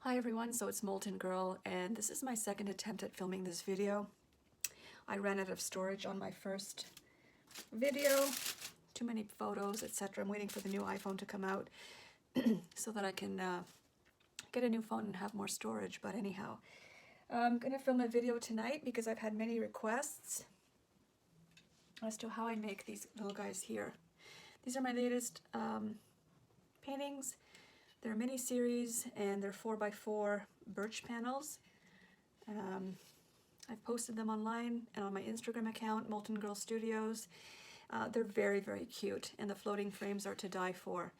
Hi everyone, so it's Molten Girl, and this is my second attempt at filming this video. I ran out of storage on my first video, too many photos, etc. I'm waiting for the new iPhone to come out so that I can get a new phone and have more storage. But anyhow, I'm going to film a video tonight because I've had many requests as to how I make these little guys here. These are my latest paintings. They're mini series and they're 4x4 birch panels. I've posted them online and on my Instagram account, Molten Girl Studios. They're very, very cute, and the floating frames are to die for.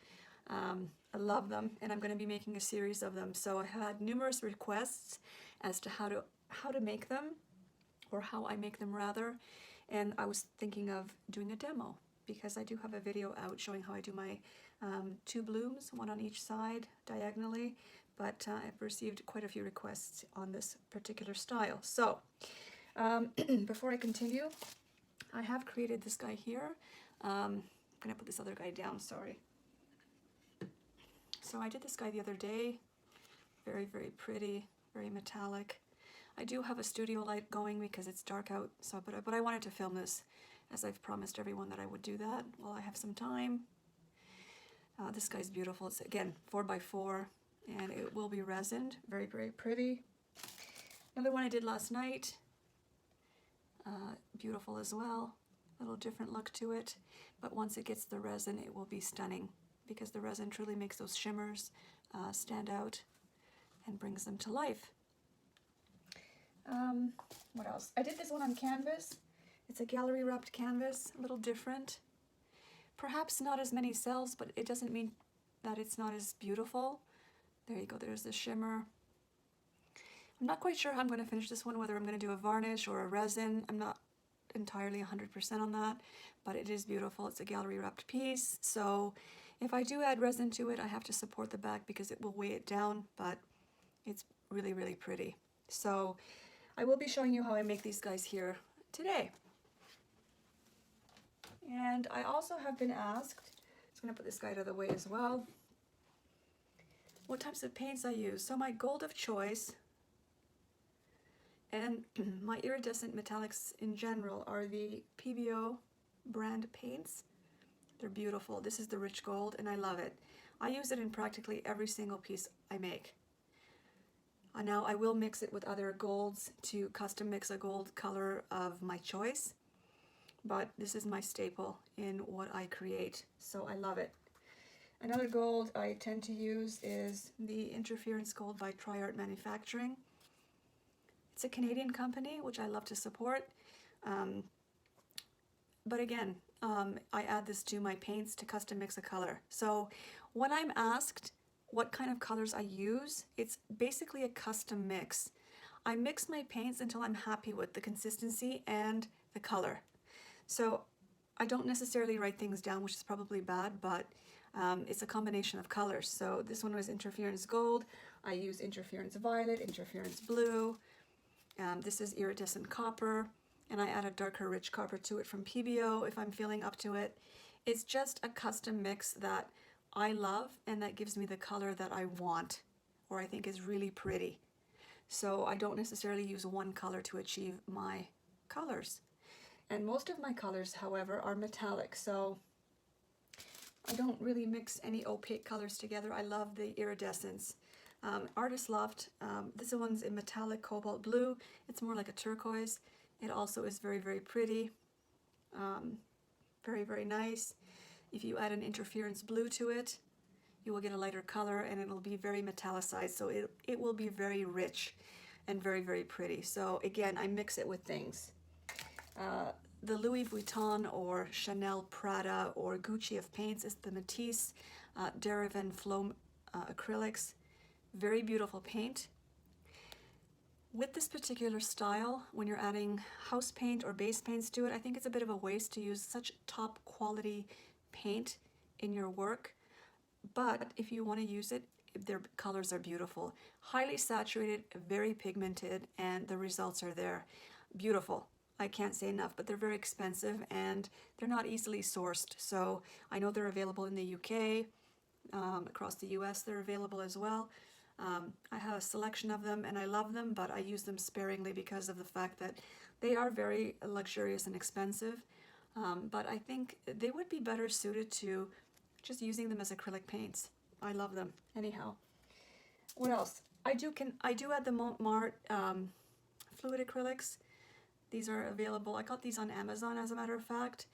I love them, and I'm going to be making a series of them. So I had numerous requests as to how to make them, or how I make them rather, and I was thinking of doing a demo because I do have a video out showing how I do my two blooms, one on each side diagonally, but I've received quite a few requests on this particular style. So before I continue, I have created this guy here. I'm gonna put this other guy down, sorry. So I did this guy the other day, very, very pretty, very metallic. I do have a studio light going because it's dark out, so but I wanted to film this as I've promised everyone that I would do that while I have some time. This guy's beautiful. It's again 4x4 and it will be resined. Very, very pretty. Another one I did last night. Beautiful as well. A little different look to it, but once it gets the resin, it will be stunning because the resin truly makes those shimmers stand out and brings them to life. What else? I did this one on canvas. It's a gallery wrapped canvas, a little different. Perhaps not as many cells, but it doesn't mean that it's not as beautiful. There you go, there's the shimmer. I'm not quite sure how I'm going to finish this one, whether I'm going to do a varnish or a resin. I'm not entirely 100% on that, but it is beautiful. It's a gallery wrapped piece, so if I do add resin to it, I have to support the back because it will weigh it down, but it's really, really pretty. So I will be showing you how I make these guys here today. And I also have been asked, I'm just going to put this guy out of the way as well, what types of paints I use. So my gold of choice and my iridescent metallics in general are the PBO brand paints. They're beautiful. This is the rich gold and I love it. I use it in practically every single piece I make. Now I will mix it with other golds to custom mix a gold color of my choice, but this is my staple in what I create, so I love it. Another gold I tend to use is the Interference Gold by Tri-Art Manufacturing. It's a Canadian company, which I love to support. But again, I add this to my paints to custom mix a color. So when I'm asked what kind of colors I use, it's basically a custom mix. I mix my paints until I'm happy with the consistency and the color. So I don't necessarily write things down, which is probably bad, but it's a combination of colors. So this one was Interference Gold. I use Interference Violet, Interference Blue. This is Iridescent Copper, and I add a darker rich copper to it from PBO if I'm feeling up to it. It's just a custom mix that I love and that gives me the color that I want or I think is really pretty. So I don't necessarily use one color to achieve my colors. And most of my colors, however, are metallic, so I don't really mix any opaque colors together. I love the iridescence. Artist Loft, this one's in metallic cobalt blue. It's more like a turquoise. It also is very, very pretty. Very, very nice. If you add an interference blue to it, you will get a lighter color and it'll be very metallicized, so it will be very rich and very, very pretty. So again, I mix it with things. The Louis Vuitton or Chanel Prada or Gucci of paints is the Matisse Derivan Flow acrylics. Very beautiful paint. With this particular style, when you're adding house paint or base paints to it, I think it's a bit of a waste to use such top quality paint in your work. But if you want to use it, their colors are beautiful. Highly saturated, very pigmented, and the results are there. Beautiful. I can't say enough, but they're very expensive and they're not easily sourced. So I know they're available in the UK, across the US they're available as well. I have a selection of them and I love them, but I use them sparingly because of the fact that they are very luxurious and expensive. But I think they would be better suited to just using them as acrylic paints. I love them. Anyhow, what else? I do add the Mart fluid acrylics. These are available. I got these on Amazon, as a matter of fact.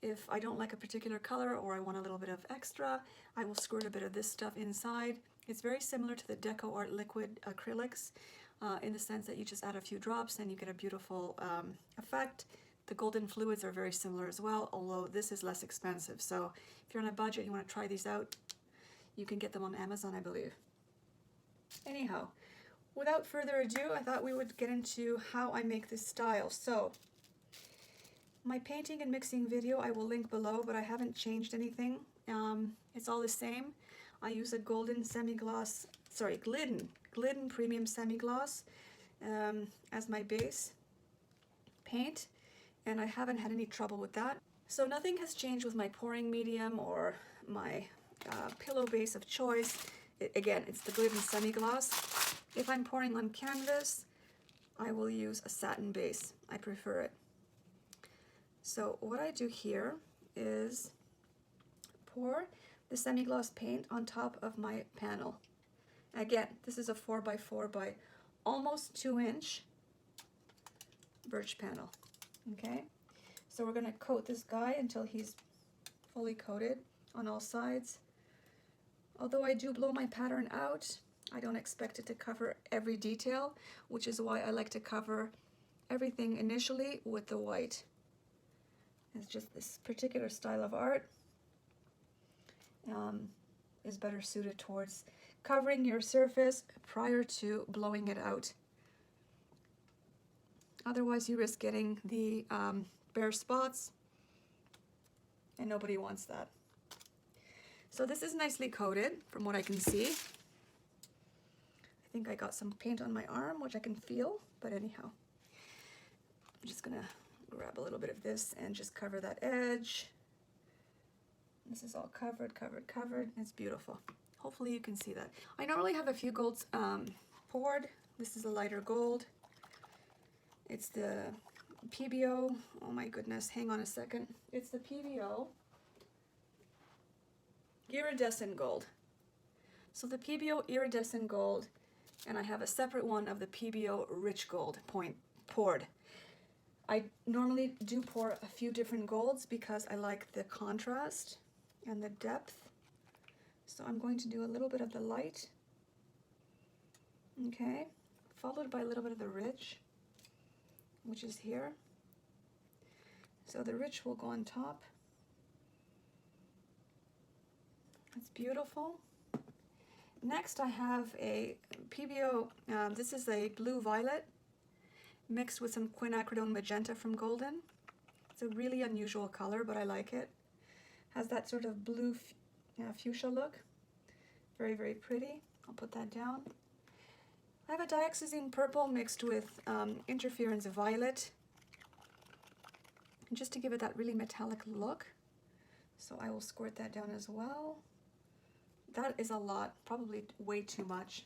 If I don't like a particular color or I want a little bit of extra, I will squirt a bit of this stuff inside. It's very similar to the Deco Art liquid acrylics in the sense that you just add a few drops and you get a beautiful effect. The golden fluids are very similar as well, although this is less expensive. So if you're on a budget, you want to try these out, you can get them on Amazon, I believe. Anyhow, without further ado, I thought we would get into how I make this style. So my painting and mixing video I will link below, but I haven't changed anything. It's all the same. I use a golden semi-gloss, sorry, Glidden premium semi-gloss as my base paint, and I haven't had any trouble with that. So nothing has changed with my pouring medium or my pillow base of choice. Again, it's the Glidden semi-gloss. If I'm pouring on canvas, I will use a satin base. I prefer it. So what I do here is pour the semi-gloss paint on top of my panel. Again, this is a 4x4 by almost 2-inch birch panel. Okay, so we're going to coat this guy until he's fully coated on all sides. Although I do blow my pattern out, I don't expect it to cover every detail, which is why I like to cover everything initially with the white. It's just this particular style of art is better suited towards covering your surface prior to blowing it out. Otherwise you risk getting the bare spots, and nobody wants that. So this is nicely coated from what I can see. I think I got some paint on my arm, which I can feel, but anyhow. I'm just gonna grab a little bit of this and just cover that edge. This is all covered. It's beautiful. Hopefully you can see that. I normally have a few golds poured. This is a lighter gold. It's the PBO. Oh my goodness, hang on a second. It's the PBO Iridescent Gold. So the PBO Iridescent Gold, and I have a separate one of the PBO Rich Gold poured. I normally do pour a few different golds because I like the contrast and the depth. So I'm going to do a little bit of the light, okay, followed by a little bit of the rich, which is here. So the rich will go on top. It's beautiful. Next I have a PBO, this is a blue violet mixed with some quinacridone magenta from Golden. It's a really unusual color, but I like it. Has that sort of blue fuchsia look. Very, very pretty. I'll put that down. I have a dioxazine purple mixed with interference violet, just to give it that really metallic look. So I will squirt that down as well. That is a lot, probably way too much,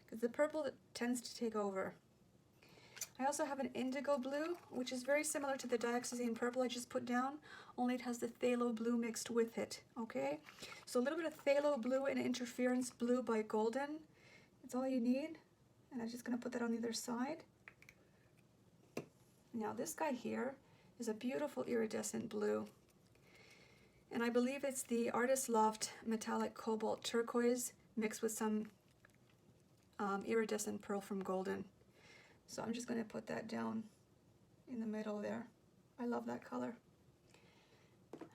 because the purple tends to take over. I also have an indigo blue, which is very similar to the dioxazine purple I just put down, only it has the phthalo blue mixed with it, okay? So a little bit of phthalo blue and interference blue by Golden. It's all you need. And I'm just going to put that on the other side. Now this guy here is a beautiful iridescent blue. And I believe it's the Artist Loft Metallic Cobalt Turquoise mixed with some iridescent pearl from Golden. So I'm just going to put that down in the middle there. I love that color.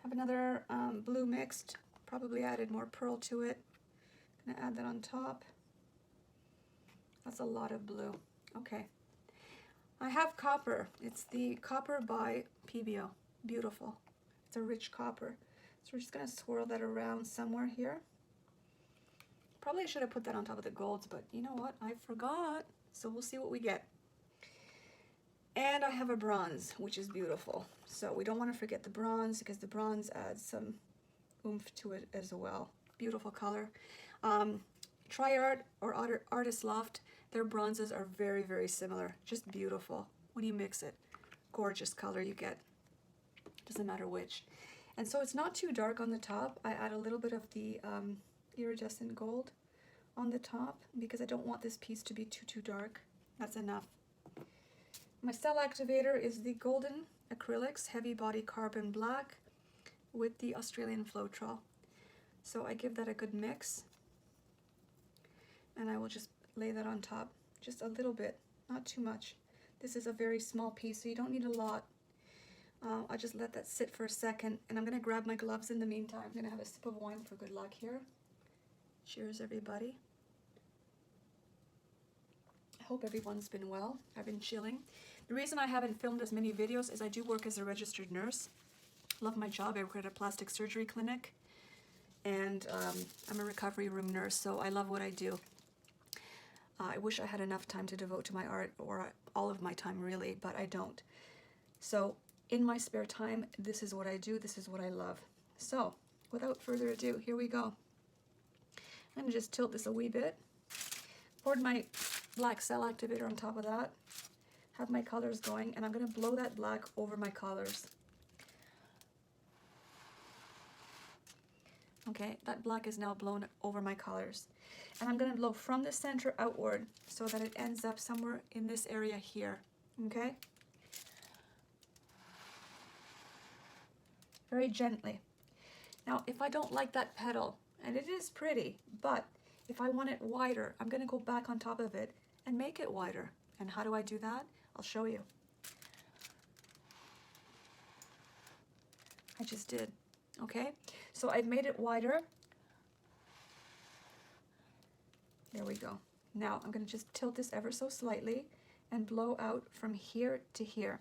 Have another blue mixed, probably added more pearl to it. Gonna add that on top. That's a lot of blue. Okay. I have copper. It's the copper by PBO. Beautiful. It's a rich copper. So we're just gonna swirl that around somewhere here. Probably should have put that on top of the golds, but you know what? I forgot. So we'll see what we get. And I have a bronze, which is beautiful. So we don't want to forget the bronze because the bronze adds some oomph to it as well. Beautiful color. TriArt or Artist Loft, their bronzes are very, very similar. Just beautiful. When you mix it, gorgeous color you get. Doesn't matter which. And so it's not too dark on the top. I add a little bit of the iridescent gold on the top because I don't want this piece to be too dark. That's enough. My cell activator is the Golden Acrylics Heavy Body Carbon Black with the Australian Floetrol. So I give that a good mix, and I will just lay that on top, just a little bit, not too much. This is a very small piece, so you don't need a lot. I'll just let that sit for a second, and I'm going to grab my gloves in the meantime. I'm going to have a sip of wine for good luck here. Cheers, everybody. I hope everyone's been well. I've been chilling. The reason I haven't filmed as many videos is I do work as a registered nurse. Love my job. I work at a plastic surgery clinic, and I'm a recovery room nurse, so I love what I do. I wish I had enough time to devote to my art, or all of my time really, but I don't. So in my spare time, this is what I do. This is what I love. So without further ado, here we go. I'm gonna just tilt this a wee bit. Poured my black cell activator on top of that. Have my colors going, and I'm gonna blow that black over my colors. Okay, that black is now blown over my colors. And I'm gonna blow from the center outward so that it ends up somewhere in this area here, okay? Very gently. Now, if I don't like that petal, and it is pretty, but if I want it wider, I'm gonna go back on top of it and make it wider. And how do I do that? I'll show you. I just did, okay? So I've made it wider. There we go. Now I'm gonna just tilt this ever so slightly and blow out from here to here.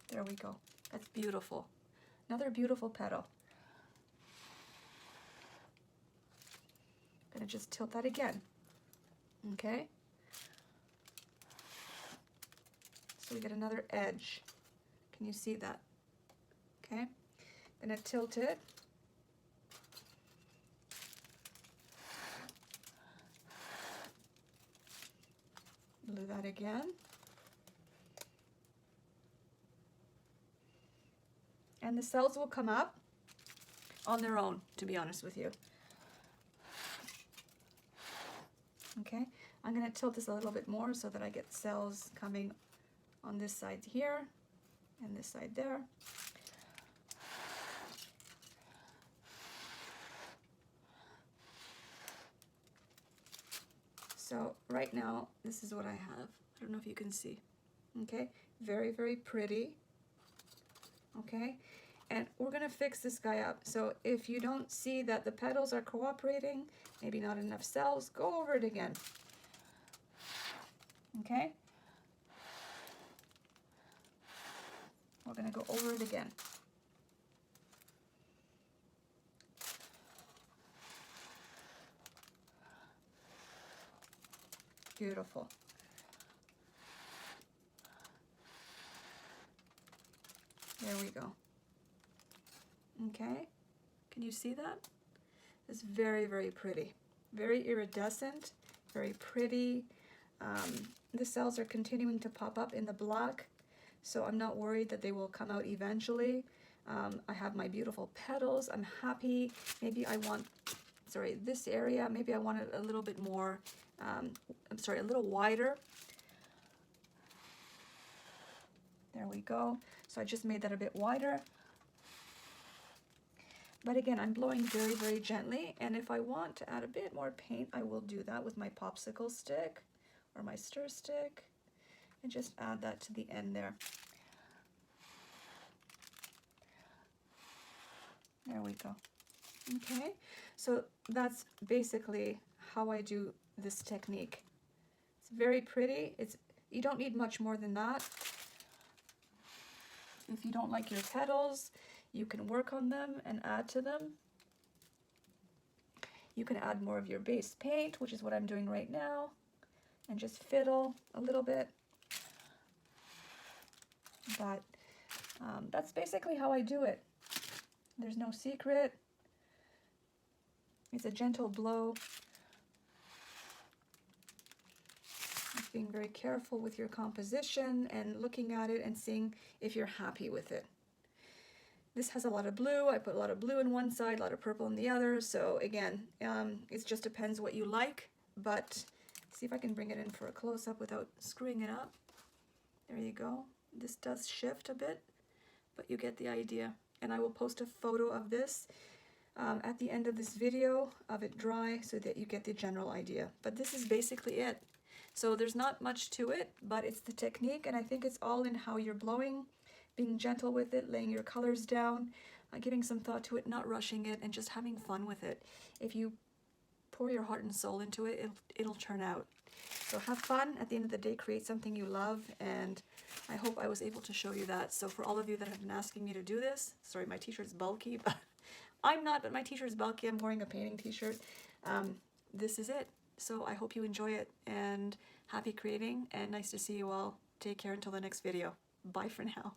There we go. That's beautiful. Another beautiful petal. I'm gonna just tilt that again. Okay? So we get another edge. Can you see that? Okay? I'm gonna tilt it. Do that again. And the cells will come up on their own, to be honest with you. Okay, I'm going to tilt this a little bit more so that I get cells coming on this side here and this side there. So right now, this is what I have. I don't know if you can see. Okay, very, very pretty. Okay, and we're gonna fix this guy up. So if you don't see that the petals are cooperating, maybe not enough cells, go over it again. Okay, we're gonna go over it again. Beautiful. There we go. Okay, can you see that? It's very, very pretty. Very iridescent, very pretty. The cells are continuing to pop up in the black, so I'm not worried that they will come out eventually. I have my beautiful petals. I'm happy. Maybe I want, sorry, this area, maybe I want it a little bit more, I'm sorry, a little wider. There we go. So I just made that a bit wider. But again, I'm blowing very, very gently. And if I want to add a bit more paint, I will do that with my popsicle stick or my stir stick and just add that to the end there. There we go. Okay, so that's basically how I do this technique. It's very pretty. You don't need much more than that. If you don't like your petals, you can work on them and add to them. You can add more of your base paint, which is what I'm doing right now, and just fiddle a little bit. But that's basically how I do it. There's no secret. It's a gentle blow. Just being very careful with your composition and looking at it and seeing if you're happy with it. This has a lot of blue. I put a lot of blue in one side, a lot of purple in the other. So again, it just depends what you like, but see if I can bring it in for a close-up without screwing it up. There you go. This does shift a bit, but you get the idea. And I will post a photo of this at the end of this video of it dry so that you get the general idea. But this is basically it. So there's not much to it, but it's the technique, and I think it's all in how you're blowing, being gentle with it, laying your colors down, giving some thought to it, not rushing it, and just having fun with it. If you pour your heart and soul into it, it'll turn out. So have fun. At the end of the day, create something you love, and I hope I was able to show you that. So for all of you that have been asking me to do this, sorry, my t-shirt's bulky, but I'm not, but my t-shirt is bulky. I'm wearing a painting t-shirt. This is it. So I hope you enjoy it, and happy creating, and nice to see you all. Take care until the next video. Bye for now.